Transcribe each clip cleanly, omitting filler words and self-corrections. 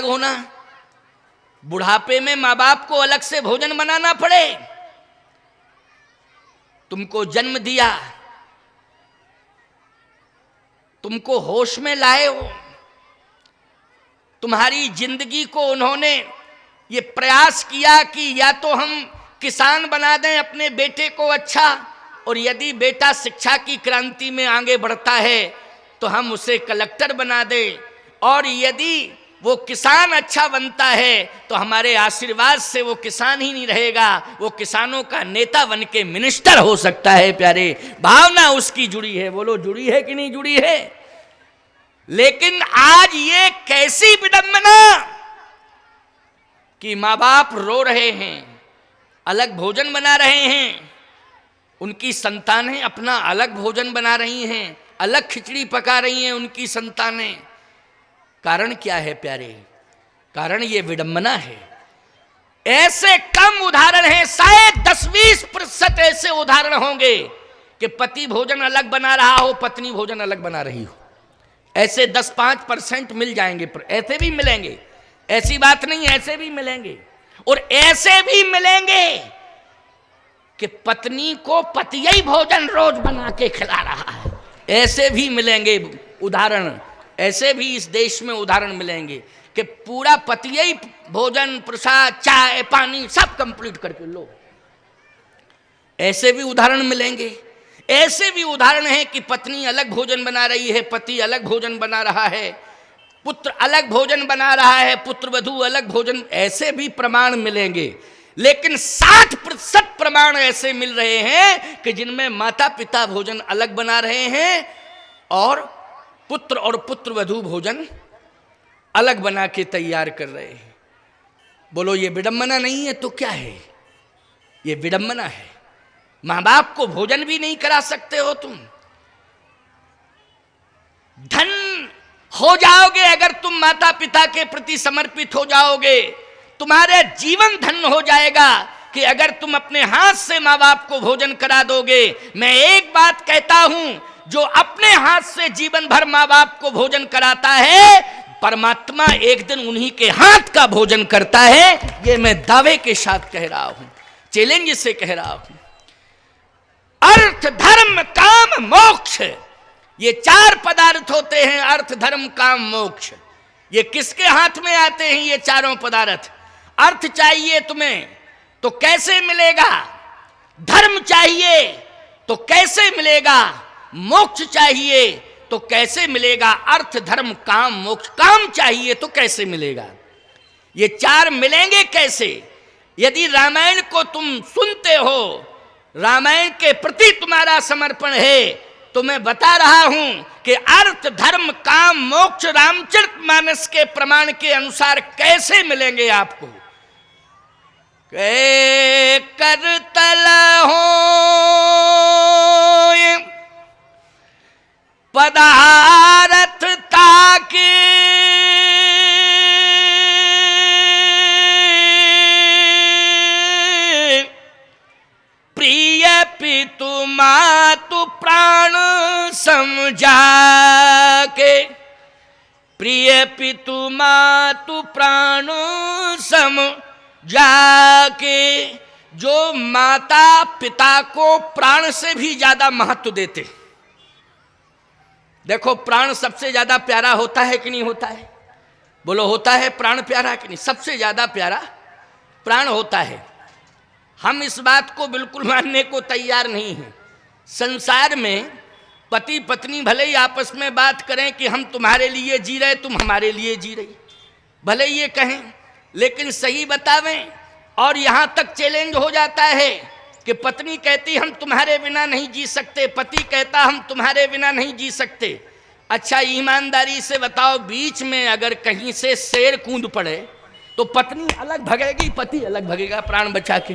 होना, बुढ़ापे में माँ बाप को अलग से भोजन बनाना पड़े। तुमको जन्म दिया, तुमको होश में लाए हो, तुम्हारी जिंदगी को उन्होंने ये प्रयास किया कि या तो हम किसान बना दें अपने बेटे को अच्छा, और यदि बेटा शिक्षा की क्रांति में आगे बढ़ता है तो हम उसे कलेक्टर बना दें, और यदि वो किसान अच्छा बनता है तो हमारे आशीर्वाद से वो किसान ही नहीं रहेगा, वो किसानों का नेता बन के मिनिस्टर हो सकता है। प्यारे, भावना उसकी जुड़ी है। बोलो, जुड़ी है कि नहीं जुड़ी है? लेकिन आज ये कैसी विडंबना कि माँ बाप रो रहे हैं, अलग भोजन बना रहे हैं, उनकी संतानें अपना अलग भोजन बना रही हैं, अलग खिचड़ी पका रही हैं उनकी संतानें। कारण क्या है प्यारे? कारण ये विडंबना है। ऐसे कम उदाहरण हैं, शायद 10-20% ऐसे उदाहरण होंगे कि पति भोजन अलग बना रहा हो, पत्नी भोजन अलग बना रही हो। ऐसे 10-5% मिल जाएंगे, ऐसे भी मिलेंगे, ऐसी बात नहीं, ऐसे भी मिलेंगे। और ऐसे भी मिलेंगे कि पत्नी को पति ही भोजन रोज बना के खिला रहा है, ऐसे भी मिलेंगे उदाहरण। ऐसे भी इस देश में उदाहरण मिलेंगे कि पूरा पति ही भोजन, प्रसाद, चाय, पानी सब कंप्लीट करके लो। ऐसे भी उदाहरण मिलेंगे। ऐसे भी उदाहरण है कि पत्नी अलग भोजन बना रही है, पति अलग भोजन बना रहा है, पुत्र अलग भोजन बना रहा है, पुत्र वधू अलग भोजन, ऐसे भी प्रमाण मिलेंगे। लेकिन 60% प्रमाण ऐसे मिल रहे हैं कि जिनमें माता पिता भोजन अलग बना रहे हैं और पुत्र वधू भोजन अलग बना के तैयार कर रहे हैं। बोलो, ये विडंबना नहीं है तो क्या है? ये विडंबना है। मां बाप को भोजन भी नहीं करा सकते हो तुम। धन हो जाओगे अगर तुम माता पिता के प्रति समर्पित हो जाओगे, तुम्हारे जीवन धन्य हो जाएगा कि अगर तुम अपने हाथ से माँ बाप को भोजन करा दोगे। मैं एक बात कहता हूं, जो अपने हाथ से जीवन भर माँ बाप को भोजन कराता है, परमात्मा एक दिन उन्हीं के हाथ का भोजन करता है। ये मैं दावे के साथ कह रहा हूं, चैलेंज से कह रहा हूं। अर्थ, धर्म, काम, मोक्ष, ये 4 पदार्थ होते हैं। अर्थ, धर्म, काम, मोक्ष। ये किसके हाथ में आते हैं ये चारों पदार्थ? अर्थ चाहिए तुम्हें तो कैसे मिलेगा? धर्म चाहिए तो कैसे मिलेगा? मोक्ष चाहिए तो कैसे मिलेगा? अर्थ, धर्म, काम, मोक्ष। काम चाहिए तो कैसे मिलेगा? ये 4 मिलेंगे कैसे? यदि रामायण को तुम सुनते हो, रामायण के प्रति तुम्हारा समर्पण है, तो मैं बता रहा हूं कि अर्थ, धर्म, काम, मोक्ष रामचरितमानस के प्रमाण के अनुसार कैसे मिलेंगे आपको। करतल हो पदारथ ताके, प्रिय पितु मातु प्राण समझा के, प्रिय पितु मातु प्राण समझा के। जो माता पिता को प्राण से भी ज्यादा महत्व देते। देखो, प्राण सबसे ज्यादा प्यारा होता है कि नहीं होता है? बोलो, होता है प्राण प्यारा कि नहीं? सबसे ज्यादा प्यारा प्राण होता है। हम इस बात को बिल्कुल मानने को तैयार नहीं हैं। संसार में पति पत्नी भले ही आपस में बात करें कि हम तुम्हारे लिए जी रहे, तुम हमारे लिए जी रही, भले ये कहें, लेकिन सही बतावें। और यहाँ तक चैलेंज हो जाता है कि पत्नी कहती हम तुम्हारे बिना नहीं जी सकते, पति कहता हम तुम्हारे बिना नहीं जी सकते। अच्छा, ईमानदारी से बताओ, बीच में अगर कहीं से शेर कूद पड़े तो पत्नी अलग भगेगी, पति अलग भगेगा प्राण बचा के?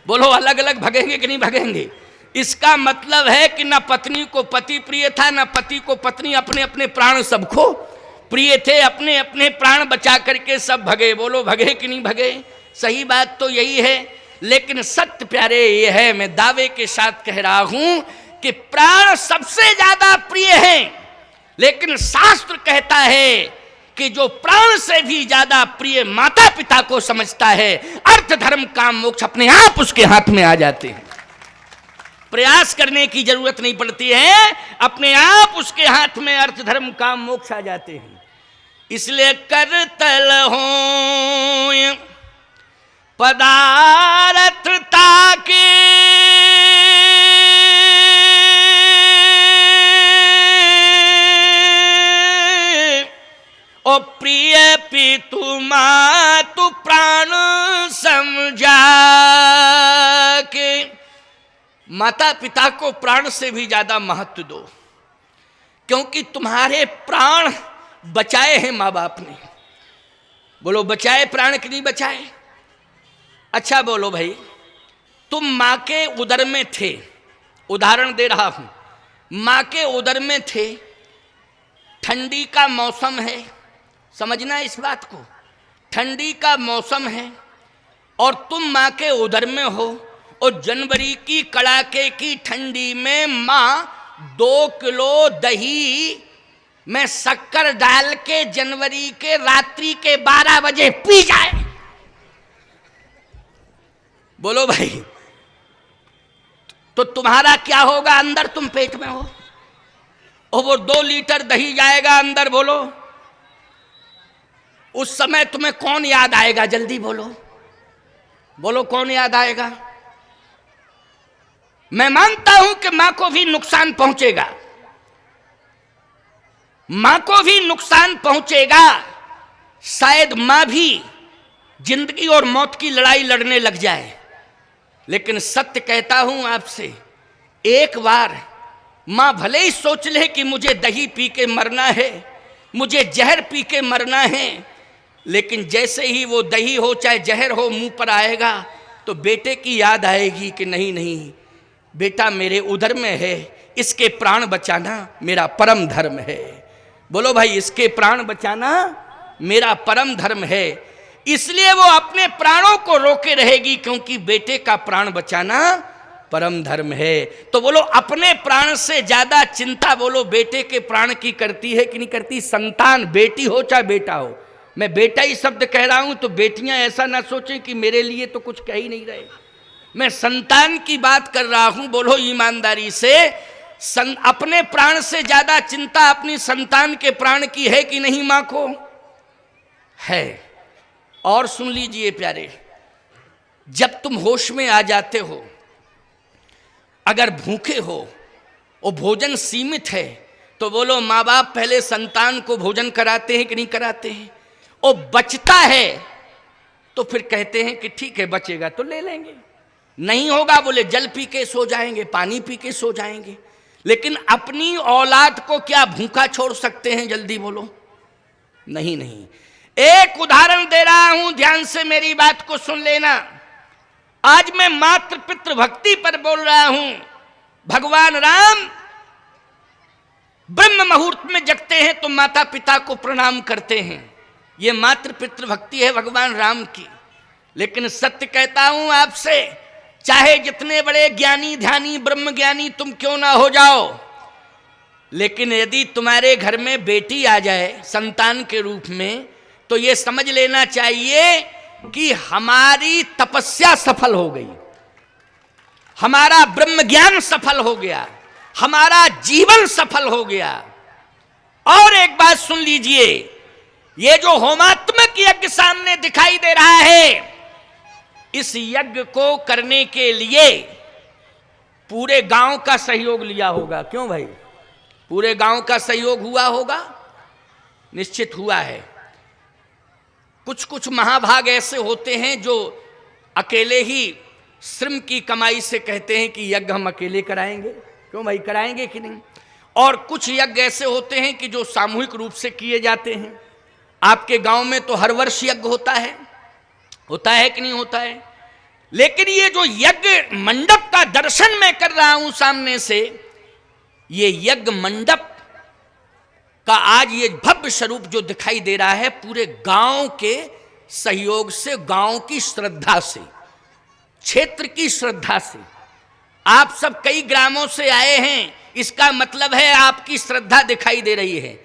बोलो, अलग अलग भगेंगे कि नहीं भगेंगे? इसका मतलब है कि ना पत्नी को पति प्रिय था, ना पति को पत्नी। अपने अपने प्राण सबको प्रिय थे, अपने अपने प्राण बचा करके सब भगे। बोलो, भगे कि नहीं भगे? सही बात तो यही है। लेकिन सत्य प्यारे ये है, मैं दावे के साथ कह रहा हूं कि प्राण सबसे ज्यादा प्रिय है। लेकिन शास्त्र कहता है कि जो प्राण से भी ज्यादा प्रिय माता पिता को समझता है, अर्थ धर्म काम मोक्ष अपने आप उसके हाथ में आ जाते हैं। प्रयास करने की जरूरत नहीं पड़ती है, अपने आप उसके हाथ में अर्थ धर्म काम मोक्ष आ जाते हैं। इसलिए करतल हो पदार्थता के ओ प्रिय पितु मातु प्राण समझा के। माता पिता को प्राण से भी ज्यादा महत्व दो, क्योंकि तुम्हारे प्राण बचाए हैं माँ बाप ने। बोलो बचाए प्राण कि नहीं बचाए? अच्छा बोलो भाई, तुम माँ के उदर में थे, उदाहरण दे रहा हूं, माँ के उदर में थे, ठंडी का मौसम है, समझना इस बात को, ठंडी का मौसम है और तुम माँ के उदर में हो, और जनवरी की कड़ाके की ठंडी में माँ 2 किलो दही में शक्कर डाल के जनवरी के रात्रि के 12 बजे पी जाए। बोलो भाई, तो तुम्हारा क्या होगा अंदर? तुम पेट में हो और वो 2 लीटर दही जाएगा अंदर। बोलो उस समय तुम्हें कौन याद आएगा? जल्दी बोलो, बोलो कौन याद आएगा? मैं मानता हूं कि मां को भी नुकसान पहुंचेगा, मां को भी नुकसान पहुंचेगा, शायद मां भी जिंदगी और मौत की लड़ाई लड़ने लग जाए। लेकिन सत्य कहता हूं आपसे, एक बार मां भले ही सोच ले कि मुझे दही पी के मरना है, मुझे जहर पी के मरना है, लेकिन जैसे ही वो दही हो चाहे जहर हो मुंह पर आएगा तो बेटे की याद आएगी कि नहीं नहीं, बेटा मेरे उदर में है, इसके प्राण बचाना मेरा परम धर्म है। बोलो भाई, इसके प्राण बचाना मेरा परम धर्म है। इसलिए वो अपने प्राणों को रोके रहेगी, क्योंकि बेटे का प्राण बचाना परम धर्म है। तो बोलो अपने प्राण से ज्यादा चिंता बोलो बेटे के प्राण की करती है कि नहीं करती? संतान बेटी हो चाहे बेटा हो, मैं बेटा ही शब्द कह रहा हूं तो बेटियां ऐसा ना सोचें कि मेरे लिए तो कुछ कह ही नहीं रहे, मैं संतान की बात कर रहा हूं। बोलो ईमानदारी से, अपने प्राण से ज्यादा चिंता अपनी संतान के प्राण की है कि नहीं? मां को है। और सुन लीजिए प्यारे, जब तुम होश में आ जाते हो, अगर भूखे हो और भोजन सीमित है, तो बोलो माँ बाप पहले संतान को भोजन कराते हैं कि नहीं कराते हैं? और बचता है तो फिर कहते हैं कि ठीक है बचेगा तो ले लेंगे, नहीं होगा बोले जल पी के सो जाएंगे, पानी पी के सो जाएंगे। लेकिन अपनी औलाद को क्या भूखा छोड़ सकते हैं? जल्दी बोलो, नहीं नहीं। एक उदाहरण दे रहा हूं, ध्यान से मेरी बात को सुन लेना। आज मैं मातृ पितृ भक्ति पर बोल रहा हूं। भगवान राम ब्रह्म मुहूर्त में जगते हैं तो माता पिता को प्रणाम करते हैं, ये मातृ पितृ भक्ति है भगवान राम की। लेकिन सत्य कहता हूं आपसे, चाहे जितने बड़े ज्ञानी ध्यानी ब्रह्म ज्ञानी तुम क्यों ना हो जाओ, लेकिन यदि तुम्हारे घर में बेटी आ जाए संतान के रूप में, तो ये समझ लेना चाहिए कि हमारी तपस्या सफल हो गई, हमारा ब्रह्म ज्ञान सफल हो गया, हमारा जीवन सफल हो गया। और एक बात सुन लीजिए, ये जो होमात्मक यज्ञ सामने दिखाई दे रहा है, इस यज्ञ को करने के लिए पूरे गांव का सहयोग लिया होगा। क्यों भाई? पूरे गांव का सहयोग हुआ होगा, निश्चित हुआ है। कुछ कुछ महाभाग ऐसे होते हैं जो अकेले ही श्रम की कमाई से कहते हैं कि यज्ञ हम अकेले कराएंगे। क्यों भाई, कराएंगे कि नहीं? और कुछ यज्ञ ऐसे होते हैं कि जो सामूहिक रूप से किए जाते हैं। आपके गांव में तो हर वर्ष यज्ञ होता है कि नहीं होता है? लेकिन ये जो यज्ञ मंडप का दर्शन मैं कर रहा हूं सामने से, ये यज्ञ मंडप का आज ये भव्य स्वरूप जो दिखाई दे रहा है, पूरे गांव के सहयोग से, गांव की श्रद्धा से, क्षेत्र की श्रद्धा से। आप सब कई ग्रामों से आए हैं, इसका मतलब है आपकी श्रद्धा दिखाई दे रही है।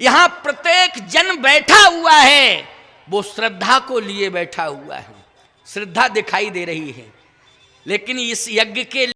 यहां प्रत्येक जन बैठा हुआ है, वो श्रद्धा को लिए बैठा हुआ है, श्रद्धा दिखाई दे रही है। लेकिन इस यज्ञ के